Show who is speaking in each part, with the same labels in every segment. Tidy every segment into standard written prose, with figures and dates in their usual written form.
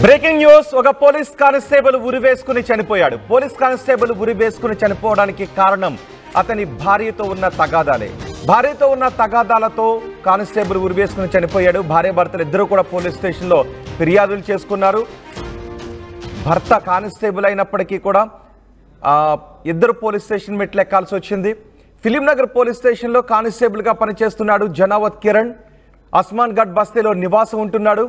Speaker 1: Breaking news. ఒక police constable ఉరివేసుకుని చనిపోయాడు. Police constable ఉరివేసుకుని చనిపోవడానికి కారణం అతని భార్యతో ఉన్న తగాదాలే. భార్యతో ఉన్న తగాదాలతో కానిస్టేబుల్ ఉరివేసుకుని చనిపోయాడు. భార్య భర్తలు ఇద్దరు కూడా పోలీస్ స్టేషన్లో ఫిర్యాదులు చేసుకున్నారు. భర్త కానిస్టేబుల్ అయినప్పటికీ కూడా ఇద్దరు పోలీస్ స్టేషన్ మెట్లు ఎక్కాల్సి వచ్చింది. ఫిలింనగర్ పోలీస్ స్టేషన్లో కానిస్టేబుల్గా పనిచేస్తున్నాడు జనావత్ కిరణ్. అస్మాన్ గఢ్ బస్తీలో నివాసం ఉంటున్నాడు.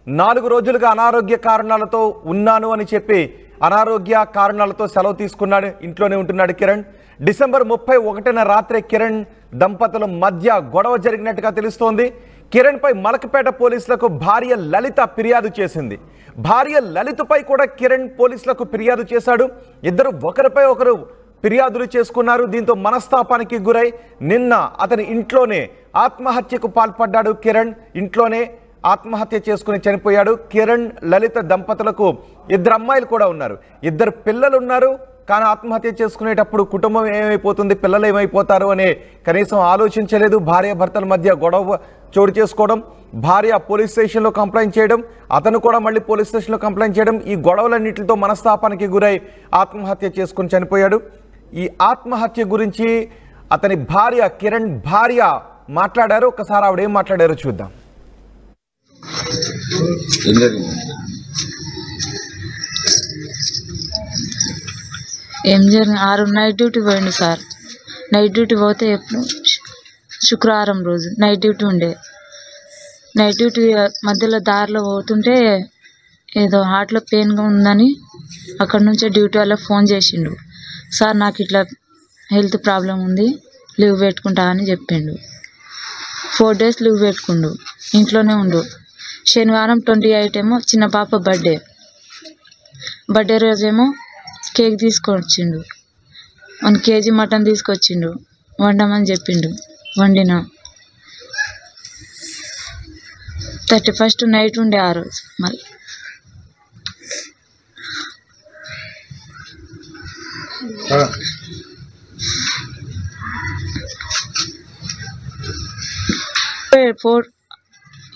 Speaker 1: 4 రోజులుగా అనారోగ్య కారణాలతో ఉన్నాను అని చెప్పి అనారోగ్య కారణాలతో సెలవు తీసుకున్నాడు. ఇంట్లోనే ఉంటున్నాడు కిరణ్. డిసెంబర్ 31న రాత్రి కిరణ్ దంపతుల మధ్య గొడవ జరిగినట్టుగా తెలుస్తోంది. కిరణ్పై మలకపేట పోలీసులకు భార్య లలిత ఫిర్యాదు చేసింది. భార్య లలితపై కూడా కిరణ్ పోలీసులకు ఫిర్యాదు చేశాడు. ఇద్దరు ఒకరిపై ఒకరు ఫిర్యాదులు చేసుకున్నారు. దీంతో మనస్తాపానికి గురై నిన్న అతని ఇంట్లోనే ఆత్మహత్యకు పాల్పడ్డాడు. కిరణ్ ఇంట్లోనే ఆత్మహత్య చేసుకుని చనిపోయాడు. కిరణ్ లలిత దంపతులకు 2 అమ్మాయిలు కూడా ఉన్నారు. 2 పిల్లలు ఉన్నారు. కానీ ఆత్మహత్య చేసుకునేటప్పుడు కుటుంబం ఏమైపోతుంది, పిల్లలు ఏమైపోతారు అనే కనీసం ఆలోచించలేదు. భార్య భర్తల మధ్య గొడవ చోటు చేసుకోవడం, భార్య పోలీస్ స్టేషన్లో కంప్లైంట్ చేయడం, అతను కూడా మళ్ళీ పోలీస్ స్టేషన్లో కంప్లైంట్ చేయడం, ఈ గొడవలన్నింటితో మనస్తాపానికి గురై ఆత్మహత్య చేసుకుని చనిపోయాడు. ఈ ఆత్మహత్య గురించి అతని భార్య కిరణ్ భార్య మాట్లాడారు. ఒకసారి ఆవిడ ఏం మాట్లాడారో చూద్దాం.
Speaker 2: ఏం జరిగింది? 6 నైట్ డ్యూటీ పోయిండు సార్. నైట్ డ్యూటీ పోతే ఎప్పుడు శుక్రవారం రోజు నైట్ డ్యూటీ ఉండే. నైట్ డ్యూటీ మధ్యలో దారిలో పోతుంటే ఏదో హార్ట్లో పెయిన్గా ఉందని అక్కడ నుంచే డ్యూటీ వాళ్ళకి ఫోన్ చేసిండు. సార్ నాకు ఇట్లా హెల్త్ ప్రాబ్లం ఉంది, లీవ్ పెట్టుకుంటా అని చెప్పిండు. 4 డేస్ లీవ్ పెట్టుకుండు, ఇంట్లోనే ఉండు. శనివారం 28 ఏమో చిన్న పాప బర్త్డే రోజేమో కేక్ తీసుకొచ్చిండు. 1 కేజీ మటన్ తీసుకొచ్చిండు. వండమని చెప్పిండు, వండిన. 31st నైట్ ఉండే ఆ రోజు. మళ్ళీ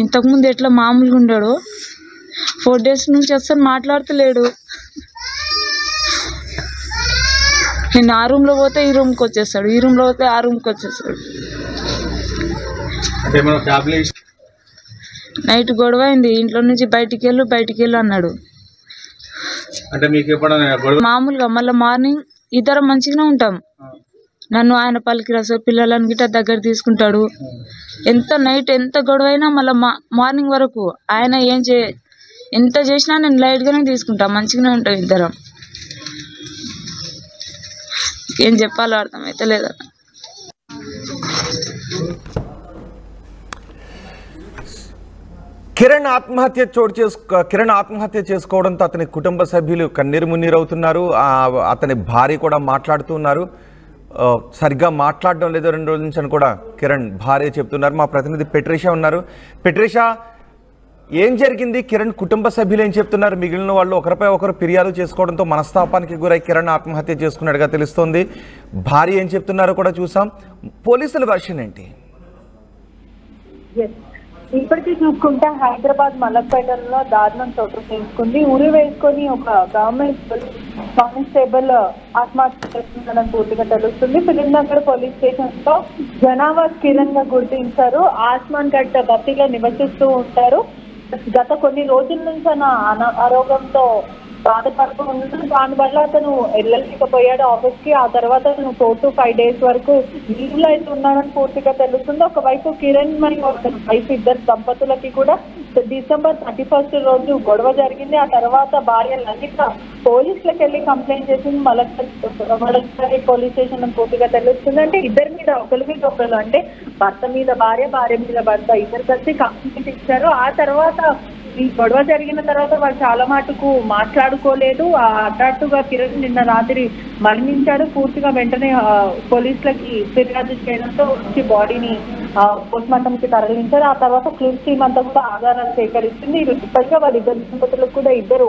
Speaker 2: ఇంతకుముందు ఎట్లా మామూలుగా ఉండాడు, 4 డేస్ నుంచి అసలు మాట్లాడతలేడు. నేను ఆ రూమ్లో పోతే ఈ రూమ్కి వచ్చేస్తాడు, ఈ రూమ్లో పోతే ఆ రూమ్కి వచ్చేస్తాడు. నైట్ గొడవ అయింది. ఇంట్లో నుంచి బయటికి వెళ్ళు అన్నాడు. మామూలుగా మళ్ళీ మార్నింగ్ ఇద్దరం మంచిగానే ఉంటాం. నన్ను ఆయన పలికిరాసు పిల్లలను గిట్ట దగ్గర తీసుకుంటాడు. నైట్ ఎంత గొడవ అయినా మళ్ళీ మార్నింగ్ వరకు ఆయన ఎంత చేసినా నేను లైట్గానే తీసుకుంటా. మంచిగానే ఉంటాం ఇద్దరం. ఏం చెప్పాలో అర్థమైతే లేదా.
Speaker 1: కిరణ్ ఆత్మహత్య చేసుకోవడంతో అతని కుటుంబ సభ్యులు కన్నీరు మున్నీరవుతున్నారు. అతని భార్య కూడా మాట్లాడుతున్నారు. సరిగ్గా మాట్లాడడం లేదు 2 రోజుల నుంచి అని కూడా కిరణ్ భార్య చెప్తున్నారు. మా ప్రతినిధి పెట్రిషా ఉన్నారు. పెట్రిషా, ఏం జరిగింది? కిరణ్ కుటుంబ సభ్యులు ఏం చెప్తున్నారు? మిగిలిన వాళ్ళు ఒకరిపై ఒకరు ఫిర్యాదు చేసుకోవడంతో మనస్తాపానికి గురై కిరణ్ ఆత్మహత్య చేసుకున్నట్టుగా తెలుస్తోంది. భార్య ఏం చెప్తున్నారో కూడా చూసాం. పోలీసుల వర్షన్ ఏంటి?
Speaker 3: ఇప్పటికీ చూసుకుంటే హైదరాబాద్ మలక్పేటలో దారుణం చోటు చేసుకుంది. ఉరి వేసుకొని ఒక గవర్నమెంట్ కానిస్టేబుల్ ఆత్మహత్య చేస్తుందని పూర్తిగా తెలుస్తుంది. ఫిలింనగర్ పోలీస్ స్టేషన్ లో జనావత్ కిరణ్ గా గుర్తించారు. ఆస్మాన్ గఢ్ బస్తీలో నివసిస్తూ ఉంటారు. గత కొన్ని రోజుల నుంచి అనారోగ్యంతో బాధపడుతూ ఉన్నాడు. దానివల్ల అతను వెళ్ళలేకపోయాడు ఆఫీస్ కి. ఆ తర్వాత అతను 4 to 5 days వరకు లీవ్ లో అయితే ఉన్నాడని పూర్తిగా తెలుస్తుంది. ఒకవైపు కిరణ్ మరియు అతని వైఫ్ ఇద్దరు దంపతులకి కూడా డిసెంబర్ 31st రోజు గొడవ జరిగింది. ఆ తర్వాత భార్య లలిత పోలీసులకు వెళ్ళి కంప్లైంట్ చేసింది మలక్పేట పోలీస్ స్టేషన్ అని పూర్తిగా తెలుస్తుంది. అంటే ఇద్దరి మీద ఒకరి మీద ఒకరు, అంటే భర్త మీద భార్య, భార్య మీద భర్త, ఇద్దరు కలిసి కంప్లైంట్ ఇచ్చారు. ఆ తర్వాత ఈ గొడవ జరిగిన తర్వాత వాళ్ళు చాలా మటుకు మాట్లాడుకోలేదు. హఠాత్తుగా కిరణ్ నిన్న రాత్రి మరణించాడు. పూర్తిగా వెంటనే పోలీసులకి ఫిర్యాదు చేయడంతో వచ్చి బాడీని పోస్ట్మార్టం కి తరలించారు. ఆ తర్వాత క్లూస్ టీమ్ అంతా కూడా ఆధారాలు సేకరిస్తుంది. ఇప్పటికే వాళ్ళ ఇద్దరు దంపతులకు కూడా 2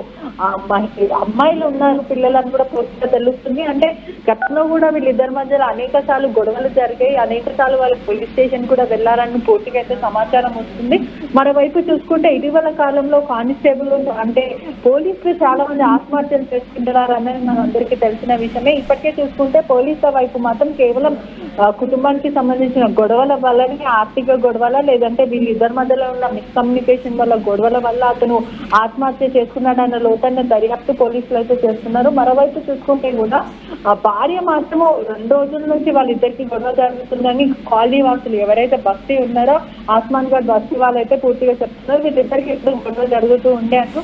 Speaker 3: అమ్మాయిలు ఉన్నారు, పిల్లలని కూడా పూర్తిగా తెలుస్తుంది. అంటే గతంలో కూడా వీళ్ళిద్దరి మధ్యలో అనేక సార్లు గొడవలు జరిగాయి. అనేక సార్లు వాళ్ళు పోలీస్ స్టేషన్ కూడా వెళ్లారని పూర్తిగా అయితే సమాచారం వస్తుంది. మరోవైపు చూసుకుంటే ఇటీవల కాలంలో కాలంలో కానిస్టేబుల్ అంటే పోలీసులు చాలా మంది ఆత్మహత్యలు చేసుకుంటున్నారు అన్నది మన అందరికీ తెలిసిన విషయమే. ఇప్పటికే చూసుకుంటే పోలీసుల వైపు మాత్రం కేవలం కుటుంబానికి సంబంధించిన గొడవల వల్లనే, ఆర్థిక గొడవల లేదంటే వీళ్ళిద్దరి మధ్యలో ఉన్న మిస్కమ్యూనికేషన్ వల్ల గొడవల వల్ల అతను ఆత్మహత్య చేసుకున్నాడన్న లోతైన దర్యాప్తు పోలీసులు అయితే చేస్తున్నారు. మరోవైపు చూసుకుంటే కూడా భార్య మాత్రము 2 రోజుల నుంచి వాళ్ళిద్దరికి గొడవ జరుగుతుందని కాలనీ వాసులు ఎవరైతే బస్తీ ఉన్నారో ఆస్మాన్ గఢ్ బస్తీ వాళ్ళైతే పూర్తిగా చెప్తున్నారు. వీళ్ళిద్దరికి ఎప్పుడు గొడవ జరుగుతూ ఉండే అని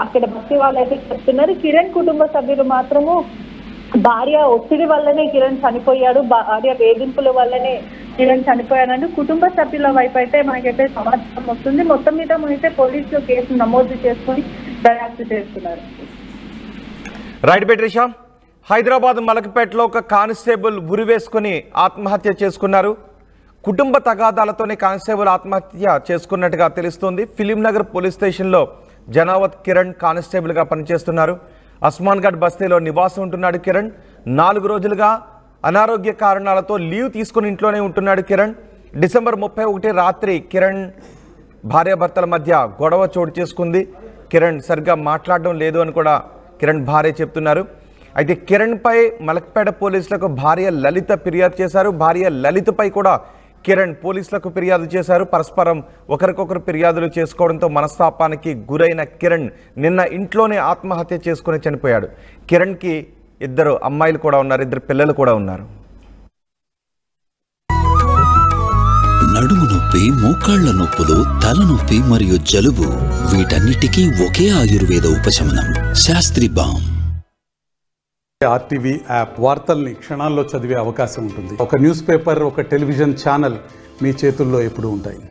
Speaker 3: అక్కడ బస్తీ వాళ్ళైతే చెప్తున్నారు. కిరణ్ కుటుంబ సభ్యులు మాత్రము భార్య ఒత్తిడి వల్లనే కిరణ్ చనిపోయాడు, భార్య వేధింపుల వల్లనే కిరణ్ చనిపోయాడంటూ కుటుంబ సభ్యుల వైపు అయితే మనకైతే సమాచారం వస్తుంది. మొత్తం మీద అయితే పోలీసులు కేసు నమోదు చేసుకుని దర్యాప్తు చేస్తున్నారు.
Speaker 1: రైట్ బెట్రిషా, హైదరాబాద్ మలక్పేటలో ఒక కానిస్టేబుల్ ఉరివేసుకుని ఆత్మహత్య చేసుకున్నారు. కుటుంబ తగాదాలతోనే కానిస్టేబుల్ ఆత్మహత్య చేసుకున్నట్టుగా తెలుస్తోంది. ఫిలింనగర్ పోలీస్ స్టేషన్లో జనావత్ కిరణ్ కానిస్టేబుల్గా పనిచేస్తున్నారు. ఆస్మాన్ గఢ్ బస్తీలో నివాసం ఉంటున్నాడు కిరణ్. 4 రోజులుగా అనారోగ్య కారణాలతో లీవ్ తీసుకుని ఇంట్లోనే ఉంటున్నాడు కిరణ్. డిసెంబర్ 31 రాత్రి కిరణ్ భార్యాభర్తల మధ్య గొడవ చోటు చేసుకుంది. కిరణ్ సరిగ్గా మాట్లాడడం లేదు అని కూడా కిరణ్ భార్య చెప్తున్నారు. అయితే కిరణ్పై మలక్పేట పోలీసులకు భార్య లలిత ఫిర్యాదు చేశారు. భార్య లలితపై కూడా కిరణ్ పోలీసులకు ఫిర్యాదు చేశారు. పరస్పరం ఒకరికొకరు ఫిర్యాదులు చేసుకోవడంతో మనస్తాపానికి గురైన కిరణ్ నిన్న ఇంట్లోనే ఆత్మహత్య చేసుకుని చనిపోయాడు. కిరణ్కి 2 అమ్మాయిలు కూడా ఉన్నారు, 2 పిల్లలు కూడా ఉన్నారు.
Speaker 4: నడుము నొప్పి, మోకాళ్ల నొప్పులు, తలనొప్పి మరియు జలుబు, వీటన్నిటికీ ఒకే ఆయుర్వేద ఉపశమనం శాస్త్రి బామ్.
Speaker 5: ఆర్టీవీ యాప్ వార్తల్ని క్షణాల్లో చదివే అవకాశం ఉంటుంది. ఒక న్యూస్ పేపర్, ఒక టెలివిజన్ ఛానల్ మీ చేతుల్లో ఎప్పుడూ ఉంటాయి.